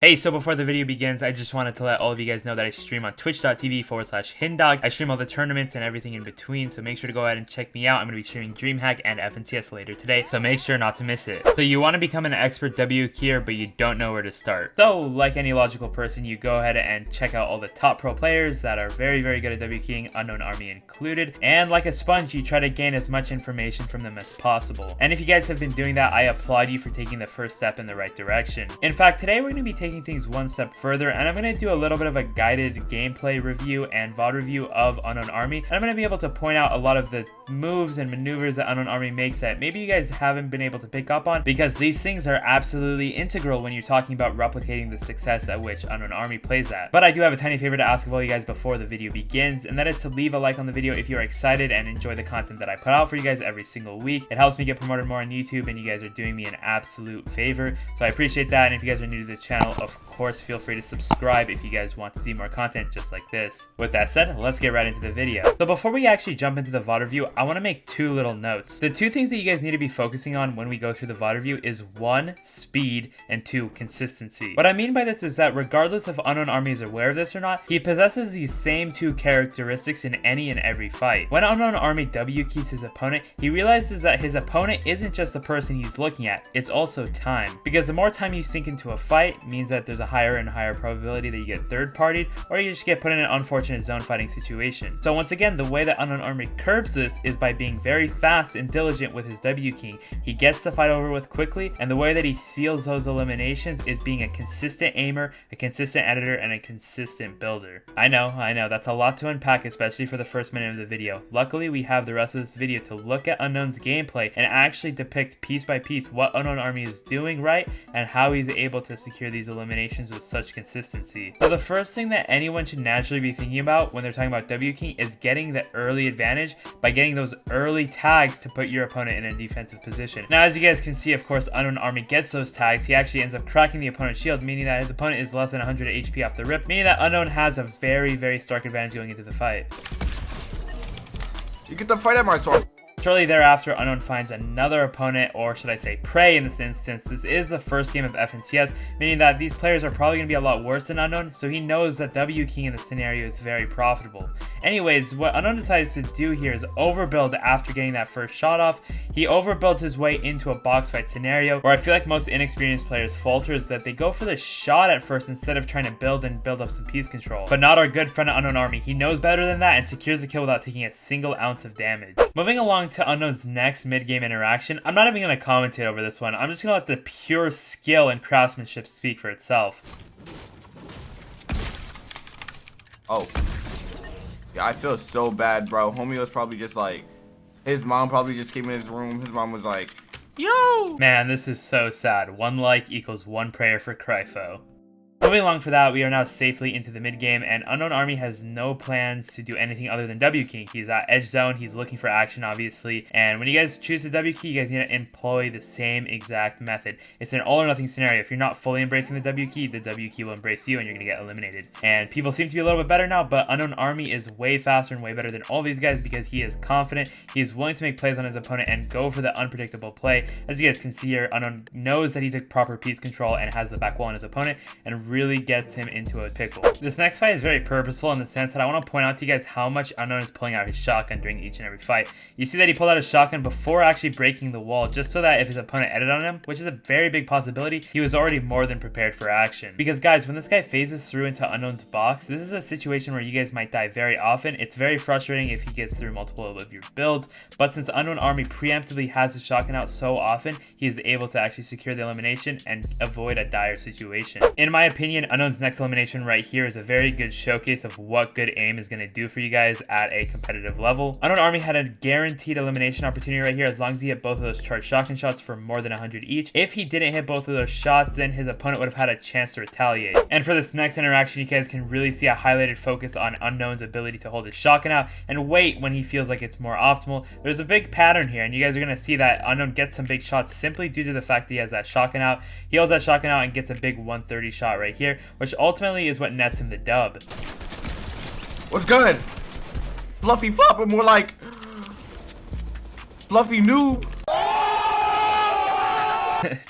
Hey, so before the video begins, I just wanted to let all of you guys know that I stream on twitch.tv/hindog. I stream all the tournaments and everything in between, so make sure to go ahead and check me out. I'm going to be streaming DreamHack and FNCS later today, so make sure not to miss it. So you want to become an expert wkeyer, but you don't know where to start. So, like any logical person, you go ahead and check out all the top pro players that are very, very good at wkeying, UnknownxArmy included. And like a sponge, you try to gain as much information from them as possible. And if you guys have been doing that, I applaud you for taking the first step in the right direction. In fact, today we're going to be taking things one step further, and I'm going to do a little bit of a guided gameplay review and VOD review of UnknownxArmy, and I'm going to be able to point out a lot of the moves and maneuvers that UnknownxArmy makes that maybe you guys haven't been able to pick up on, because these things are absolutely integral when you're talking about replicating the success at which UnknownxArmy plays at. But I do have a tiny favor to ask of all you guys before the video begins, and that is to leave a like on the video if you're excited and enjoy the content that I put out for you guys every single week. It helps me get promoted more on YouTube, and you guys are doing me an absolute favor, so I appreciate that. And if you guys are new to the channel, of course, feel free to subscribe if you guys want to see more content just like this. With that said, let's get right into the video. So before we actually jump into the VOD review, I want to make two little notes. The two things that you guys need to be focusing on when we go through the VOD review is 1, speed, and 2, consistency. What I mean by this is that regardless if UnknownxArmy is aware of this or not, he possesses these same two characteristics in any and every fight. When UnknownxArmy wkeys his opponent, he realizes that his opponent isn't just the person he's looking at, it's also time. Because the more time you sink into a fight means that there's a higher and higher probability that you get third-partied, or you just get put in an unfortunate zone fighting situation. So once again, the way that UnknownxArmy curbs this is by being very fast and diligent with his wkeying. He gets the fight over with quickly, and the way that he seals those eliminations is being a consistent aimer, a consistent editor, and a consistent builder. I know, that's a lot to unpack, especially for the first minute of the video. Luckily, we have the rest of this video to look at Unknown's gameplay and actually depict piece by piece what UnknownxArmy is doing right and how he's able to secure these eliminations with such consistency. So the first thing that anyone should naturally be thinking about when they're talking about wkeying is getting the early advantage by getting those early tags to put your opponent in a defensive position. Now, as you guys can see, of course, UnknownxArmy gets those tags. He actually ends up cracking the opponent's shield, meaning that his opponent is less than 100 HP off the rip, meaning that Unknown has a very, very stark advantage going into the fight. You get the fight at my sword. Shortly thereafter, Unknown finds another opponent, or should I say prey in this instance. This is the first game of FNCS, meaning that these players are probably going to be a lot worse than Unknown, so he knows that wkeying in the scenario is very profitable. Anyways, what Unknown decides to do here is overbuild after getting that first shot off. He overbuilds his way into a box fight scenario, where I feel like most inexperienced players falter is that they go for the shot at first instead of trying to build up some piece control. But not our good friend UnknownxArmy. He knows better than that and secures the kill without taking a single ounce of damage. Moving along to Unknown's next mid-game interaction, I'm not even going to commentate over this one. I'm just going to let the pure skill and craftsmanship speak for itself. Oh. Yeah, I feel so bad, bro. Homie was probably just like, his mom probably just came in his room. His mom was like, yo! Man, this is so sad. 1 like equals 1 prayer for Crypho. Moving along for that, we are now safely into the mid-game, and UnknownxArmy has no plans to do anything other than wkeying. He's at edge zone, he's looking for action, obviously, and when you guys choose to wkey, you guys need to employ the same exact method. It's an all or nothing scenario. If you're not fully embracing the wkey will embrace you, and you're going to get eliminated. And people seem to be a little bit better now, but UnknownxArmy is way faster and way better than all these guys because he is confident, he is willing to make plays on his opponent and go for the unpredictable play. As you guys can see here, Unknown knows that he took proper piece control and has the back wall on his opponent, and really gets him into a pickle. This next fight is very purposeful in the sense that I want to point out to you guys how much Unknown is pulling out his shotgun during each and every fight. You see that he pulled out his shotgun before actually breaking the wall, just so that if his opponent edited on him, which is a very big possibility, he was already more than prepared for action. Because guys, when this guy phases through into Unknown's box, this is a situation where you guys might die very often. It's very frustrating if he gets through multiple of your builds, but since UnknownxArmy preemptively has his shotgun out so often, he is able to actually secure the elimination and avoid a dire situation. In my opinion, Unknown's next elimination right here is a very good showcase of what good aim is going to do for you guys at a competitive level. UnknownxArmy had a guaranteed elimination opportunity right here as long as he hit both of those charged shotgun shots for more than 100 each. If he didn't hit both of those shots, then his opponent would have had a chance to retaliate. And for this next interaction, you guys can really see a highlighted focus on Unknown's ability to hold his shotgun out and wait when he feels like it's more optimal. There's a big pattern here, and you guys are going to see that Unknown gets some big shots simply due to the fact that he has that shotgun out. He holds that shotgun out and gets a big 130 shot right here, which ultimately is what nets him the dub. What's good? Fluffy flop, but more like fluffy noob.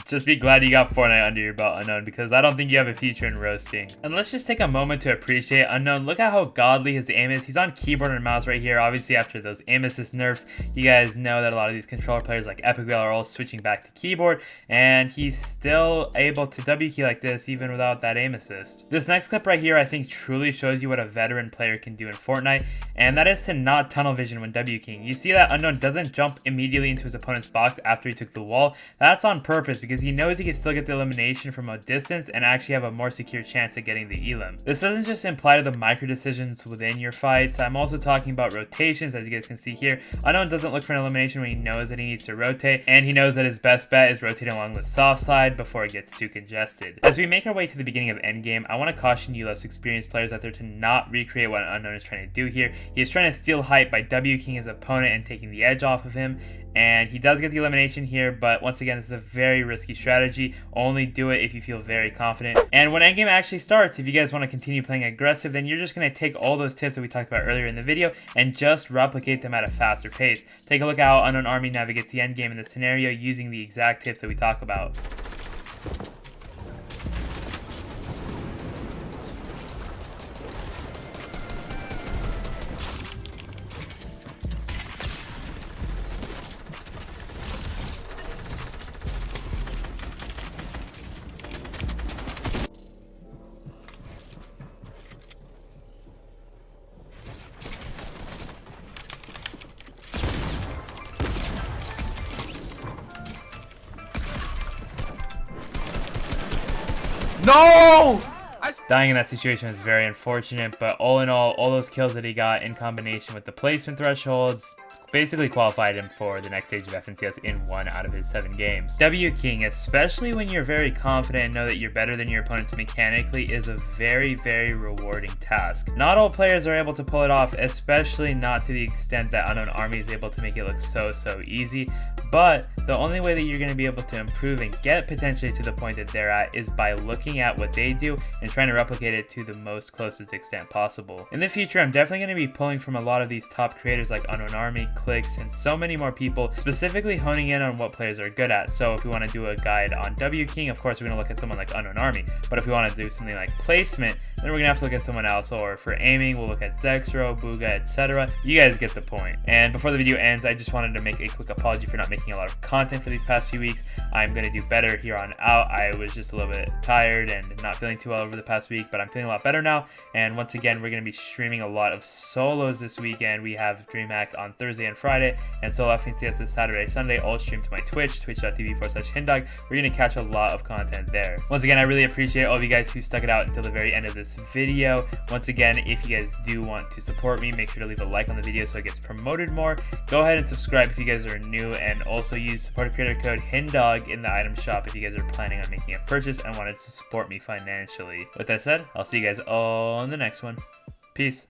Just be glad you got Fortnite under your belt, Unknown, because I don't think you have a future in roasting. And let's just take a moment to appreciate Unknown. Look at how godly his aim is. He's on keyboard and mouse right here. Obviously, after those aim assist nerfs, you guys know that a lot of these controller players like Epic Whale are all switching back to keyboard, and he's still able to W key like this even without that aim assist. This next clip right here, I think, truly shows you what a veteran player can do in Fortnite, and that is to not tunnel vision when W keying. You see that Unknown doesn't jump immediately into his opponent's box after he took the wall. That's on purpose because he knows he can still get the elimination from a distance and actually have a more secure chance at getting the elim. This doesn't just apply to the micro decisions within your fights. I'm also talking about rotations. As you guys can see here, Unknown doesn't look for an elimination when he knows that he needs to rotate, and he knows that his best bet is rotating along the soft side before it gets too congested. As we make our way to the beginning of endgame, I want to caution you less experienced players out there to not recreate what Unknown is trying to do here. He is trying to steal height by W keying his opponent and taking the edge off of him, and he does get the elimination here, but once again, this is a very risky strategy. Only do it if you feel very confident. And when endgame actually starts, if you guys want to continue playing aggressive, then you're just going to take all those tips that we talked about earlier in the video and just replicate them at a faster pace. Take a look at how UnknownxArmy navigates the endgame in this scenario using the exact tips that we talk about. No! Dying in that situation was very unfortunate, but all in all those kills that he got in combination with the placement thresholds basically qualified him for the next stage of FNCS in 1 out of his 7 games. W keying, especially when you're very confident and know that you're better than your opponents mechanically, is a very, very rewarding task. Not all players are able to pull it off, especially not to the extent that UnknownxArmy is able to make it look so easy, but the only way that you're going to be able to improve and get potentially to the point that they're at is by looking at what they do and trying to replicate it to the most closest extent possible. In the future, I'm definitely going to be pulling from a lot of these top creators like UnknownxArmy, Clicks, and so many more people, specifically honing in on what players are good at. So if we want to do a guide on W keying, of course we're going to look at someone like UnknownxArmy, but if we want to do something like placement, then we're going to have to look at someone else, or for aiming, we'll look at Zexro, Booga, etc. You guys get the point. And before the video ends, I just wanted to make a quick apology for not making a lot of content for these past few weeks. I'm going to do better here on out. I was just a little bit tired and not feeling too well over the past week, but I'm feeling a lot better now. And once again, we're going to be streaming a lot of solos this weekend. We have DreamHack on Thursday and Friday, and solo FNCS this Saturday, Sunday, all streamed to my Twitch, twitch.tv/hindog. We're going to catch a lot of content there. Once again, I really appreciate all of you guys who stuck it out until the very end of this video. Once again, if you guys do want to support me, make sure to leave a like on the video so it gets promoted more. Go ahead and subscribe if you guys are new, and also use support creator code hindog in the item shop if you guys are planning on making a purchase and wanted to support me financially. With that said, I'll see you guys all in the next one. Peace.